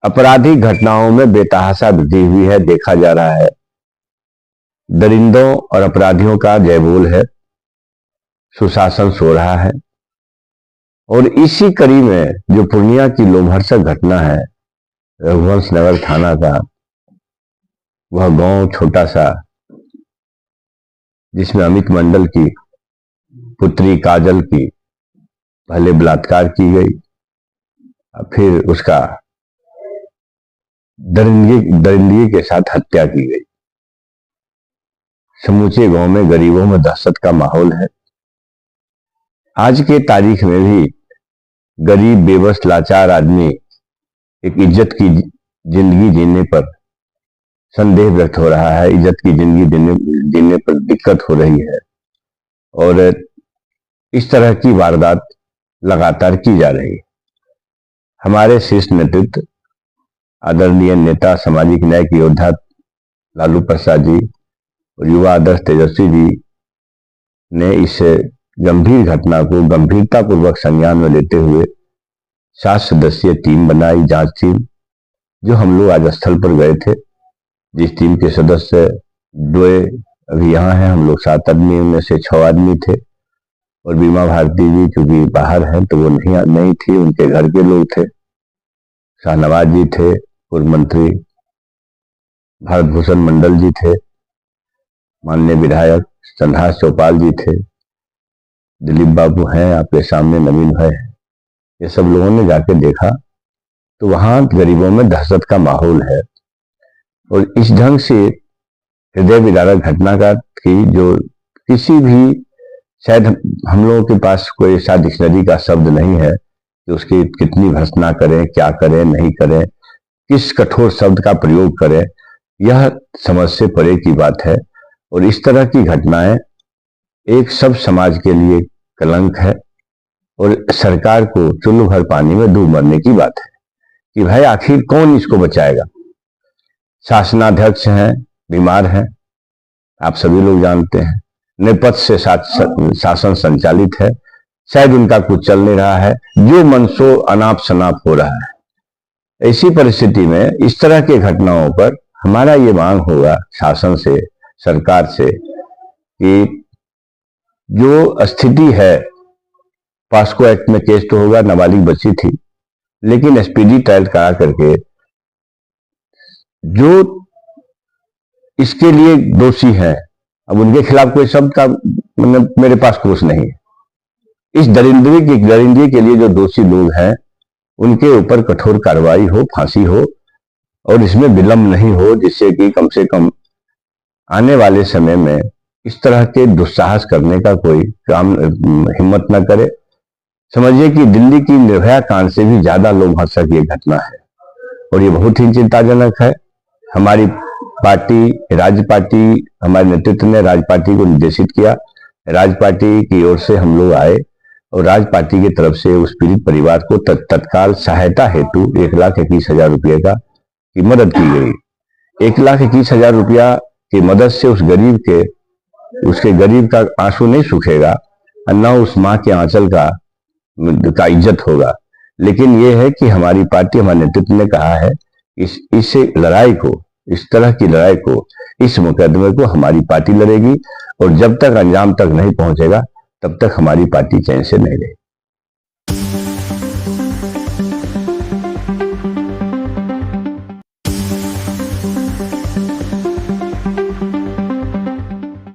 आपराधिक घटनाओं में बेतहाशा वृद्धि हुई है, देखा जा रहा है। दरिंदों और अपराधियों का जयबोल है, सुशासन सो रहा है। और इसी कड़ी में जो पूर्णिया की लोमहर्षक घटना है रघुवंश नगर थाना का, वह गांव छोटा सा जिसमें अमित मंडल की पुत्री काजल की पहले बलात्कार की गई, फिर उसका दरिंदगी के साथ हत्या की गई। समूचे गांव में गरीबों में दहशत का माहौल है। आज के तारीख में भी गरीब बेबस लाचार आदमी एक इज्जत की जिंदगी जीने पर संदेह व्यक्त हो रहा है, इज्जत की जिंदगी जीने पर दिक्कत हो रही है। और इस तरह की वारदात लगातार की जा रही है। हमारे शीर्ष नेतृत्व आदरणीय नेता सामाजिक न्याय के योद्धा लालू प्रसाद जी और युवा आदर्श तेजस्वी जी ने इस गंभीर घटना को गंभीरतापूर्वक संज्ञान में लेते हुए 7 सदस्यीय टीम बनाई, जांच टीम, जो हम लोग आज स्थल पर गए थे। जिस टीम के सदस्य 2 अभी यहाँ हैं, हम लोग 7 आदमी में से 6 आदमी थे। और बीमा भारती जी चूंकि बाहर हैं तो वो नहीं थी, उनके घर के लोग थे। शाहनवाज जी थे, पूर्व मंत्री भारत भूषण मंडल जी थे, माननीय विधायक संधास चौपाल जी थे, दिलीप बाबू हैं आपके सामने, नवीन भाई हैं। ये सब लोगों ने जाके देखा तो वहां गरीबों में दहशत का माहौल है। और इस ढंग से हृदय विदारक घटना का थी जो किसी भी, शायद हम लोगों के पास कोई ऐसा डिक्शनरी का शब्द नहीं है कि उसकी कितनी भर्त्सना करें, क्या करें, नहीं करें, किस कठोर शब्द का प्रयोग करें, यह समझ से परे की बात है। और इस तरह की घटनाएं एक सब समाज के लिए कलंक है। और सरकार को चुल्लू भर पानी में डूब मरने की बात है कि भाई आखिर कौन इसको बचाएगा। शासनाध्यक्ष हैं, बीमार हैं, आप सभी लोग जानते हैं, नेपथ्य से शासन संचालित है, शायद उनका कुछ चल नहीं रहा है, जो मनसो अनाप शनाप हो रहा है। ऐसी परिस्थिति में इस तरह की घटनाओं पर हमारा ये मांग होगा शासन से, सरकार से, कि जो स्थिति है, पास्को एक्ट में केस तो होगा, नाबालिग बच्ची थी, लेकिन स्पीडी ट्रायल करा करके जो इसके लिए दोषी है, अब उनके खिलाफ कोई शब्द का मतलब मेरे पास कोश नहीं है। इस दरिंदगी के लिए जो दोषी लोग हैं उनके ऊपर कठोर कार्रवाई हो, फांसी हो, और इसमें विलंब नहीं हो, जिससे कि कम से कम आने वाले समय में इस तरह के दुस्साहस करने का कोई काम हिम्मत न करे। समझिए कि दिल्ली की निर्भया कांड से भी ज्यादा लोमहर्षक ये घटना है और ये बहुत ही चिंताजनक है। हमारी पार्टी, राज्य पार्टी, हमारे नेतृत्व ने राज्य पार्टी को निर्देशित किया, राज्य पार्टी की ओर से हम लोग आए और राज्य पार्टी की तरफ से उस पीड़ित परिवार को तत्काल सहायता हेतु 1,21,000 रुपये की मदद की गई। 1,21,000 रुपया की मदद से उसके गरीब का आंसू नहीं सूखेगा और न उस माँ के आंचल का इज्जत होगा। लेकिन यह है कि हमारी पार्टी, हमारे नेतृत्व ने कहा है इस लड़ाई को, इस तरह की लड़ाई को, इस मुकदमे को हमारी पार्टी लड़ेगी और जब तक अंजाम तक नहीं पहुंचेगा तब तक हमारी पार्टी चैन से नहीं रहेगी।